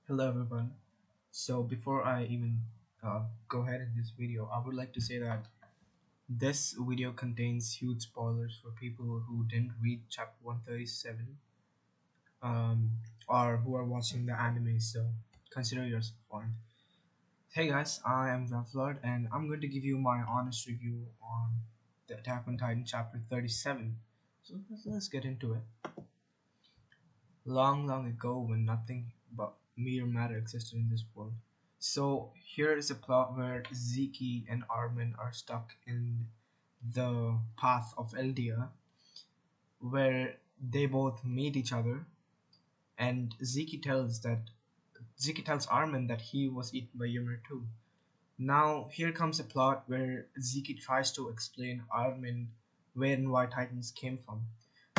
Hello everyone. So before I even go ahead in this video, I would like to say that this video contains huge spoilers for people who didn't read chapter 137 um, or who are watching the anime, so consider yourself warned. Hey guys, I am Raflord and I'm going to give you my honest review on the Attack on Titan chapter 37. So let's get into it. Long, long ago when nothing but mere matter existed in this world. So here is a plot where Zeke and Armin are stuck in the path of Eldia, where they both meet each other, and Zeke tells Armin that he was eaten by Ymir too. Now here comes a plot where Zeke tries to explain Armin where and why Titans came from.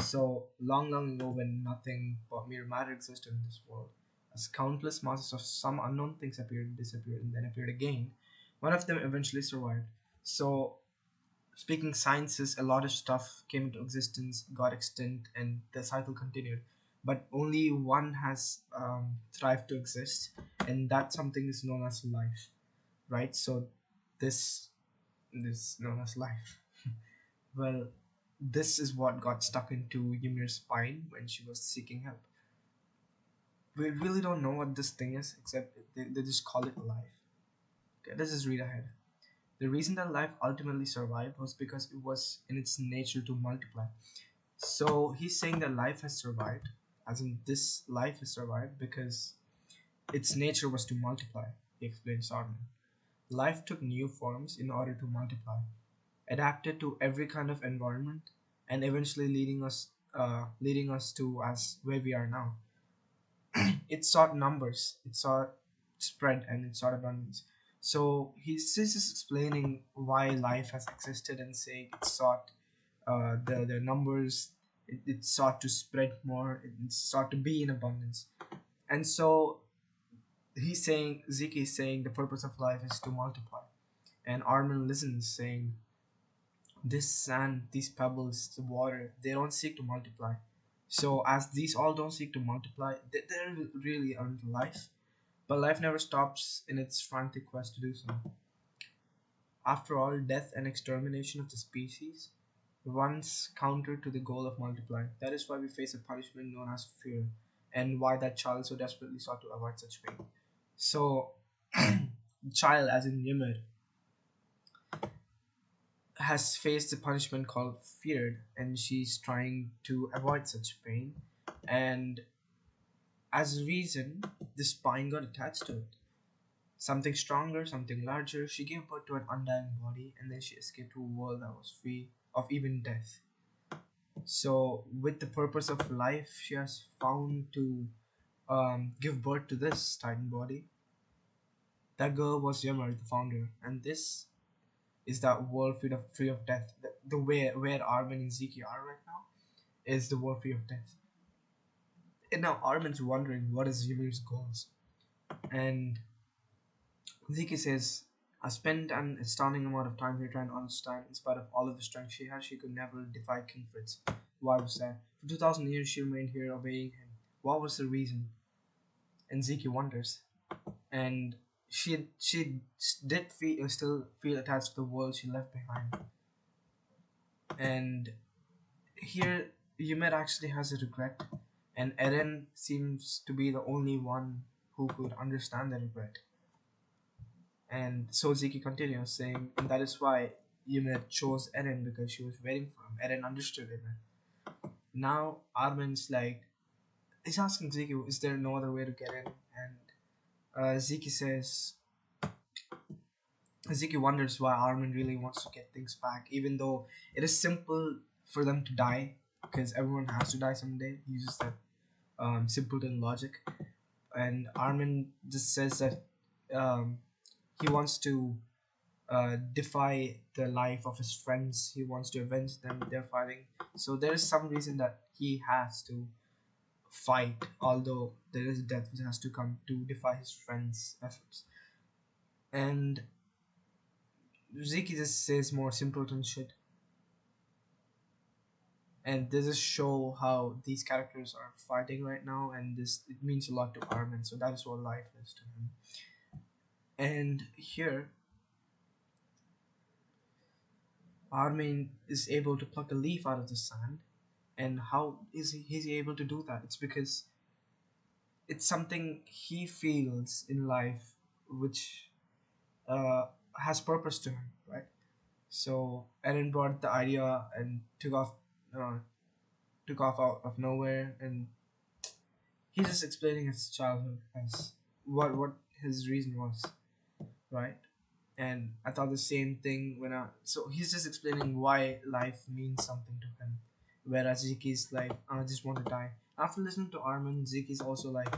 So long, long ago, when nothing but mere matter existed in this world, as countless masses of some unknown things appeared, disappeared, and then appeared again, one of them eventually survived. So, speaking sciences, a lot of stuff came into existence, got extinct, and the cycle continued. But only one has thrived to exist, and that something is known as life, right? So, this is known as life. Well, this is what got stuck into Ymir's spine when she was seeking help. We really don't know what this thing is, except they just call it life. Okay, let's just read ahead. The reason that life ultimately survived was because it was in its nature to multiply. So he's saying that life has survived, as in this life has survived because its nature was to multiply, he explains Armin. Life took new forms in order to multiply, adapted to every kind of environment, and eventually leading us to as where we are now. It sought numbers, it sought spread, and it sought abundance. So he's just explaining why life has existed and saying it sought the numbers, it sought to spread more, it sought to be in abundance. And so Zeke is saying the purpose of life is to multiply. And Armin listens, saying, this sand, these pebbles, the water, they don't seek to multiply. So as these all don't seek to multiply, they really aren't life. But life never stops in its frantic quest to do so. After all, death and extermination of the species runs counter to the goal of multiplying. That is why we face a punishment known as fear, and why that child so desperately sought to avoid such pain. So, child, as in Ymir, has faced a punishment called feared, and she's trying to avoid such pain. And as a reason, the spine got attached to it. Something stronger, something larger. She gave birth to an undying body, and then she escaped to a world that was free of even death. So, with the purpose of life, she has found to give birth to this Titan body. That girl was Ymir, the founder, and this is that world free of death. The where Armin and Zeke are right now is the world free of death. And now Armin's wondering what is Ymir's goals, and Zeke says, I spent an astounding amount of time here trying to understand. In spite of all of the strength she had, she could never defy King Fritz. Why was that? For 2,000 years she remained here obeying him. What was the reason? And Zeke wonders. And she did still feel attached to the world she left behind. And here Yumet actually has a regret, and Eren seems to be the only one who could understand the regret. And so Ziki continues saying, and that is why Ymir chose Eren because she was waiting for him. Eren understood Ymir. Now Armin's like, he's asking Ziki, is there no other way to get in? And Ziki says, Ziki wonders why Armin really wants to get things back, even though it is simple for them to die, because everyone has to die someday. He uses that simpleton logic. And Armin just says that um, he wants to defy the life of his friends. He wants to avenge them. They're fighting. So there is some reason that he has to fight, although there is death which has to come to defy his friends' efforts. And Ziki just says more simpleton shit. and this is show how these characters are fighting right now, and this it means a lot to Armin. So that is what life is to him. And here, Armin is able to pluck a leaf out of the sand. And how is he able to do that? It's because it's something he feels in life, which uh, has purpose to him, right? So Eren brought the idea and uh, took off out of nowhere, and he's just explaining his childhood as what his reason was, right? And I thought the same thing when I so he's just explaining why life means something to him, whereas Ziki's like, I just want to die. After listening to Armin, Ziki's also like,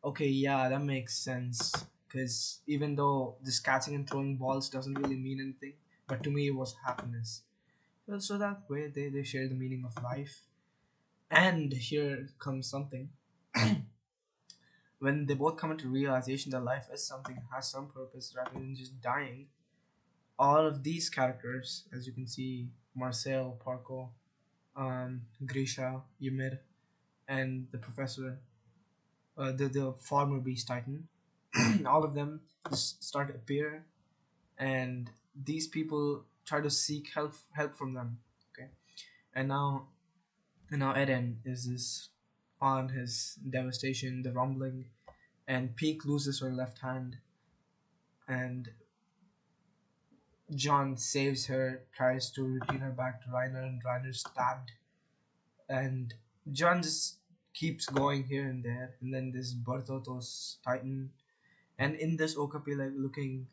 okay, yeah, that makes sense. Because even though this catching and throwing balls doesn't really mean anything, but to me it was happiness. Well, so that way they share the meaning of life. And here comes something. When they both come into realization that life is something, has some purpose rather than just dying, all of these characters, as you can see, Marcel, Parko, Grisha, Ymir, and the professor, the former Beast Titan, all of them just start to appear, and these people try to seek help from them. Okay, and now Eren is on his devastation, the rumbling, and Peak loses her left hand, and John saves her, tries to return her back to Reiner, and Reiner's stabbed, and John just keeps going here and there, and then this Bartotos Titan, and in this Okapi like looking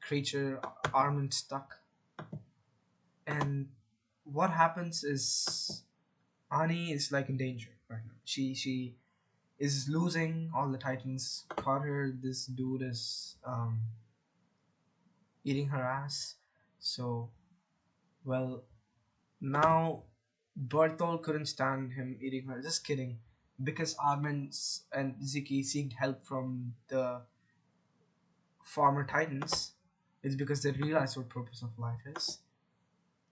creature, arm and stuck, and what happens is Ani is like in danger right now. She is losing all the Titans. Caught her. This dude is eating her ass. So well, now Berthold couldn't stand him eating her. Just kidding. Because Armin and Ziki seeked help from the former Titans, it's because they realize what purpose of life is.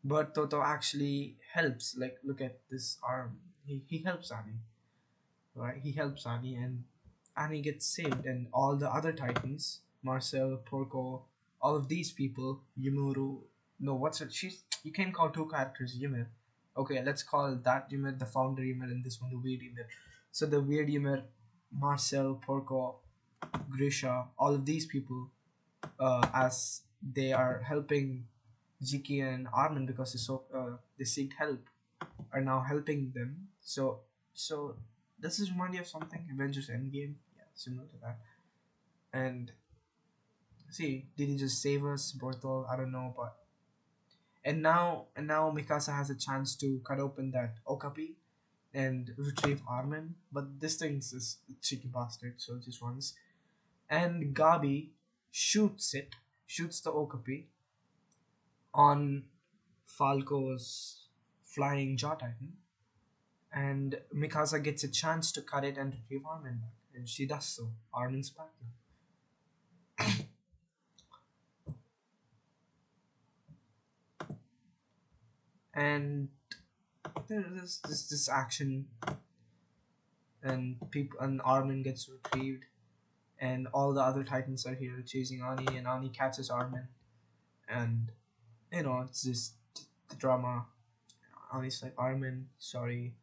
But Toto actually helps. Like, look at this arm. He helps Annie, right? He helps Annie, and Annie gets saved. And all the other Titans, Marcel, Porco, all of these people, Yumuru. No, what's it? You can't call two characters Ymir. Okay, let's call that Ymir the founder Ymir, and this one the weird Ymir. So the weird Ymir, Marcel, Porco, Grisha, all of these people, as they are helping Ziki and Armin because they seek help, are now helping them. So does this remind you of something? Avengers Endgame? Yeah, similar to that. And see, did he just save us, Bortol? I don't know, but and now Mikasa has a chance to cut open that Okapi and retrieve Armin, but this thing's this cheeky bastard, so it just runs. And Gabi shoots the Okapi on Falco's flying jaw titan, and Mikasa gets a chance to cut it and retrieve Armin back, and she does so. Armin's back now. And there's this action, and people and Armin gets retrieved, and all the other titans are here chasing Ani, and Ani catches Armin, and it's just the drama. Ani's like, Armin, sorry,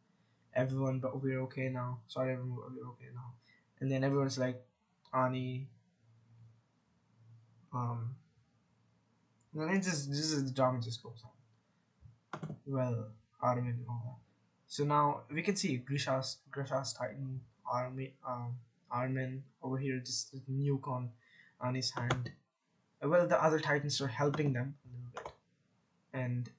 everyone, but we're okay now. Sorry, everyone, but we're okay now. And then everyone's like, Ani, um, and it just the drama just goes on. Well, Armin and all that. So now we can see Grisha's Titan Armin over here just with nuke on his hand. Well, the other Titans are helping them a little bit, and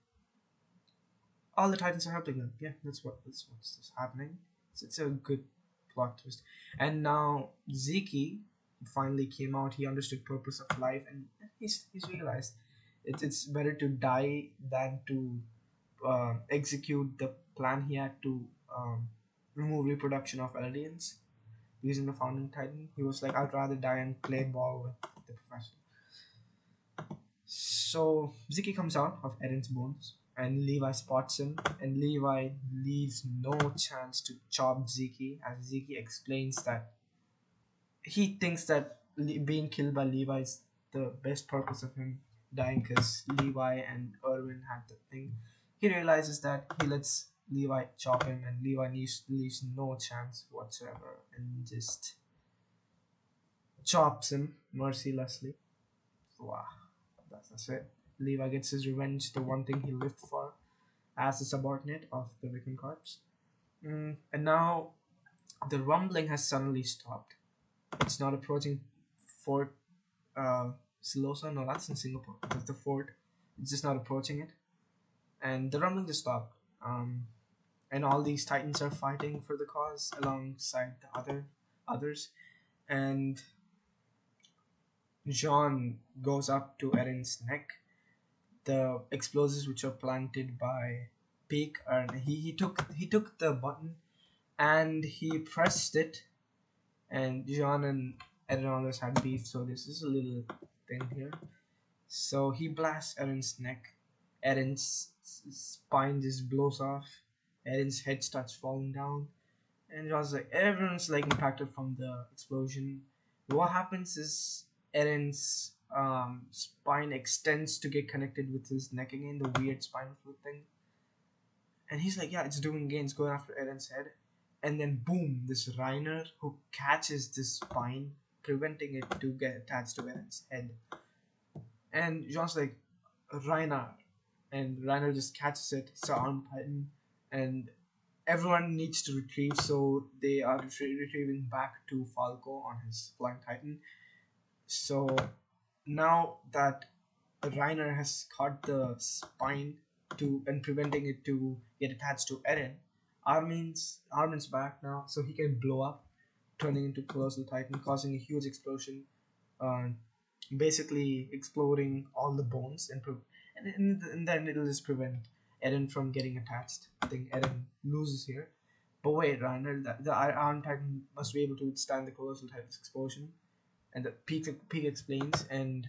all the Titans are helping them. Yeah, that's what's happening. It's a good plot twist. And now Ziki finally came out. He understood purpose of life, and he's realized it's better to die than to execute the plan he had to remove reproduction of aliens using the founding titan. He was like, I'd rather die and play ball with the professor. So Ziki comes out of Eren's bones, and Levi spots him, and Levi leaves no chance to chop Zeke, as Zeke explains that he thinks that being killed by Levi is the best purpose of him dying, because Levi and Erwin had the thing. He realizes that he lets Levi chop him, and Levi leaves no chance whatsoever and just chops him mercilessly. Wow, that's it. Levi gets his revenge, the one thing he lived for, as a subordinate of the Viking Corps. And now the rumbling has suddenly stopped. It's not approaching Fort Silosa. No, that's in Singapore. That's the fort. It's just not approaching it. And the rumbling just stopped. And all these titans are fighting for the cause alongside the others. And John goes up to Eren's neck. The explosives which are planted by Peak, and he took the button and he pressed it, and John and Eren always had beef, so this is a little thing here. So he blasts Eren's neck. Eren's spine just blows off. Eren's head starts falling down, and John's like, everyone's like impacted from the explosion. What happens is Eren's spine extends to get connected with his neck again, the weird spinal fluid thing. And he's like, yeah, it's doing again, it's going after Eren's head. And then boom, this Reiner who catches this spine, preventing it to get attached to Eren's head. And John's like, Reiner. And Reiner just catches it, it's an arm titan. And everyone needs to retrieve, so they are retrieving back to Falco on his flying titan. So now that Reiner has caught the spine to and preventing it to get attached to Eren, Armin's back now, so he can blow up, turning into Colossal Titan, causing a huge explosion, uh, basically exploding all the bones and then it'll just prevent Eren from getting attached. I think Eren loses here. But wait, Reiner, the Iron Titan must be able to withstand the Colossal Titan's explosion. And the Peak explains, and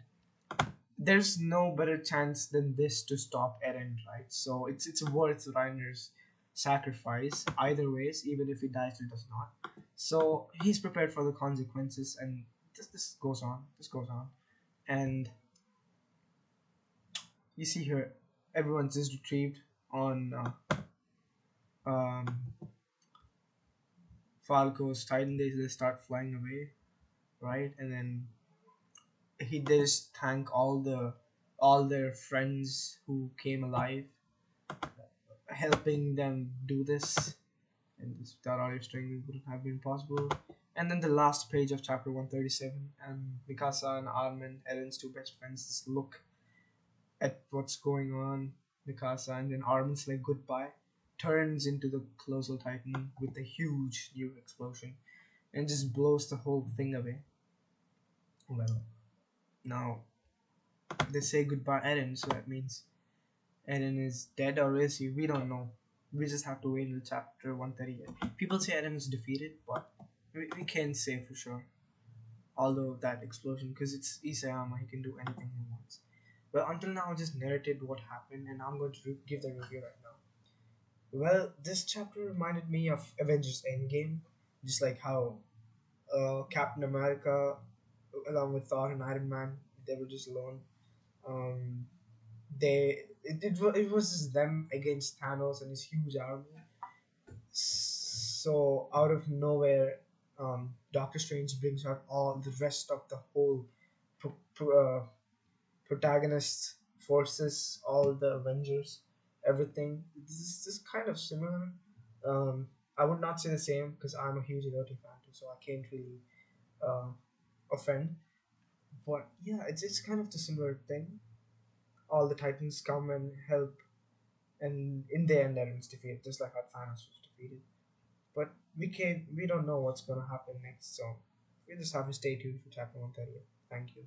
there's no better chance than this to stop Eren, right? So it's worth Reiner's sacrifice either ways, even if he dies or does not. So he's prepared for the consequences, and this goes on. This goes on, and you see here, everyone's just retrieved on um, Falco's Titan. They start flying away, right? And then he does thank all their friends who came alive, helping them do this, and this without all your strength it wouldn't have been possible. And then the last page of chapter 137, and Mikasa and Armin, Eren's two best friends, just look at what's going on. Mikasa, and then Armin's like goodbye, turns into the Colossal Titan with a huge new explosion and just blows the whole thing away. Well, now they say goodbye Eren, so that means Eren is dead, or is he? We don't know. We just have to wait until chapter 138. People say Eren is defeated, but we can't say for sure. Although that explosion, because it's Isayama, he can do anything he wants. But until now, I just narrated what happened, and I'm going to give the review right now. Well, this chapter reminded me of Avengers Endgame, just like how Captain America, along with Thor and Iron Man, they were just alone. Um, it was just them against Thanos and his huge army. So out of nowhere, Doctor Strange brings out all the rest of the whole pro- pro- uh, protagonist forces, all the Avengers, everything. This is kind of similar. I would not say the same because I'm a huge Erotic fan too, so I can't really uh, offend. But yeah, it's kind of the similar thing. All the Titans come and help, and in the end, Eren's defeated, just like how Thanos was defeated. But we don't know what's gonna happen next, so we just have to stay tuned for chapter 138. Thank you.